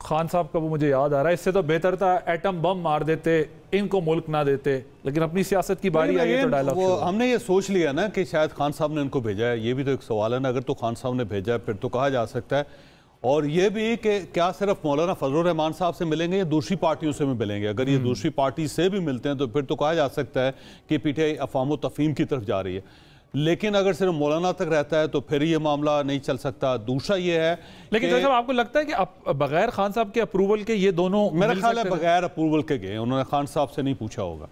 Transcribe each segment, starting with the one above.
खान साहब का वो मुझे याद आ रहा है, इससे तो बेहतर था एटम बम मार देते, इनको मुल्क ना देते, लेकिन अपनी सियासत की बारी आई तो डायलॉग वो हमने ये सोच लिया ना कि शायद खान साहब ने इनको भेजा है। ये भी तो एक सवाल है ना, अगर तो खान साहब ने भेजा है फिर तो कहा जा सकता है। और ये भी कि क्या सिर्फ मौलाना फजलुर रहमान साहब से मिलेंगे या दूसरी पार्टियों से भी मिलेंगे। अगर ये दूसरी पार्टी से भी मिलते हैं तो फिर तो कहा जा सकता है कि पीटीआई अफवाम तफहीम की तरफ जा रही है। लेकिन अगर सिर्फ मौलाना तक रहता है तो फिर ये मामला नहीं चल सकता। दूसरा ये है, लेकिन साहब आपको लगता है कि बगैर खान साहब के अप्रूवल के ये दोनों, मेरा ख्याल है बगैर अप्रूवल के गए, उन्होंने खान साहब से नहीं पूछा होगा,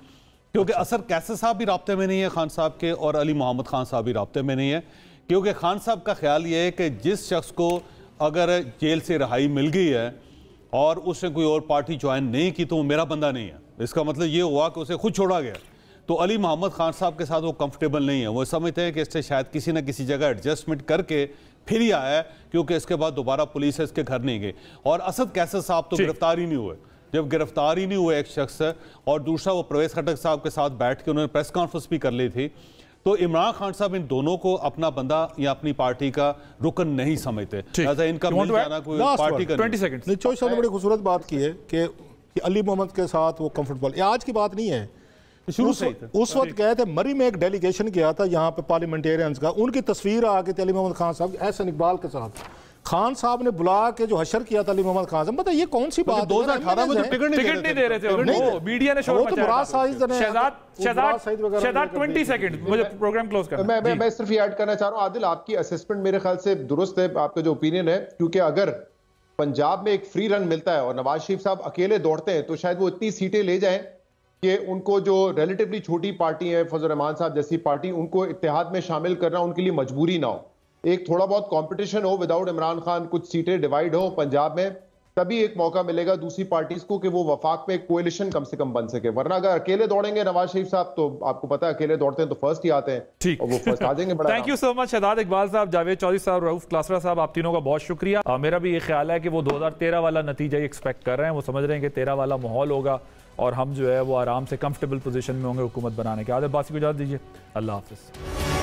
क्योंकि असर कैसर साहब भी राब्ते में नहीं है खान साहब के, और अली मोहम्मद खान साहब भी राब्ते में नहीं है। क्योंकि खान साहब का ख्याल ये है कि जिस शख्स को अगर जेल से रिहाई मिल गई है और उसने कोई और पार्टी ज्वाइन नहीं की तो वो मेरा बंदा नहीं है। इसका मतलब ये हुआ कि उसे खुद छोड़ा गया। तो अली मोहम्मद खान साहब के साथ वो कंफर्टेबल नहीं है। वो समझते हैं कि इससे शायद किसी ना किसी जगह एडजस्टमेंट करके फिर ही आया है, क्योंकि इसके बाद दोबारा पुलिस इसके घर नहीं गई। और असद कैसर साहब तो गिरफ्तार ही नहीं हुए। जब गिरफ्तार ही नहीं हुए एक शख्स, और दूसरा वो परवेज खटक साहब के साथ बैठ के उन्होंने प्रेस कॉन्फ्रेंस भी कर ली थी, तो इमरान खान साहब इन दोनों को अपना बंदा या अपनी पार्टी का रुकन नहीं समझते। इनका मिल जाना कोई पार्टी का 20 सेकंड। चौधरी साहब ने बड़ी खूबसूरत बात की है कि अली मोहम्मद के साथ वो कंफर्टेबल, आज की बात नहीं है, उस वक्त गए थे मरी में एक डेलीगेशन गया था यहाँ पे पार्लियामेंटेरियंस का, उनकी तस्वीर आ गई थी अली मोहम्मद खान साहब एहसन इकबाल के साथ। खान साहब ने बुला के जो हशर किया था अली मोहम्मद खान साहब, बताइए ये कौन सी बात? 2018 में टिकट नहीं दे रहे थे, वो मीडिया ने शोर मचाया। शहजाद 20 सेकंड, मुझे प्रोग्राम क्लोज करना। मैं सिर्फ ये ऐड करना चाह रहा हूं, आदिल आपकी असेसमेंट मेरे ख्याल से दुरुस्त है, आपका जो ओपिनियन है, क्योंकि अगर पंजाब में एक फ्री रन मिलता है और नवाज शरीफ साहब अकेले दौड़ते हैं तो शायद वो इतनी सीटें ले जाएं कि उनको जो रिलेटिवली छोटी पार्टी है फजल रहमान साहब जैसी पार्टी, उनको इत्तेहाद में शामिल करना उनके लिए मजबूरी ना हो। एक थोड़ा बहुत कंपटीशन हो विदाउट इमरान खान, कुछ सीटें डिवाइड हो पंजाब में, तभी एक मौका मिलेगा दूसरी पार्टीज को कि वो वफाक में एक कोएलिशन कम से कम बन सके। वरना अगर अकेले दौड़ेंगे नवाज शरीफ साहब तो आपको पता है अकेले दौड़ते हैं तो फर्स्ट ही आते हैं। ठीक, और वो फर्स्ट आ जाएंगे। बड़ा thank you so much Shahzad Iqbal साहब, जावेद चौधरी साहब, रऊफ क्लासरा साहब, आप तीनों का बहुत शुक्रिया। मेरा भी ये ख्याल है कि वो 2013 वाला नतीजा एक्सपेक्ट कर रहे हैं। वो समझ रहे हैं कि 13 वाला माहौल होगा और हम जो है वो आराम से कंफर्टेबल पोजीशन में होंगे हुकूमत बनाने के। आदिल बासी को इजाज़त दीजिए, अल्लाह हाफिज़।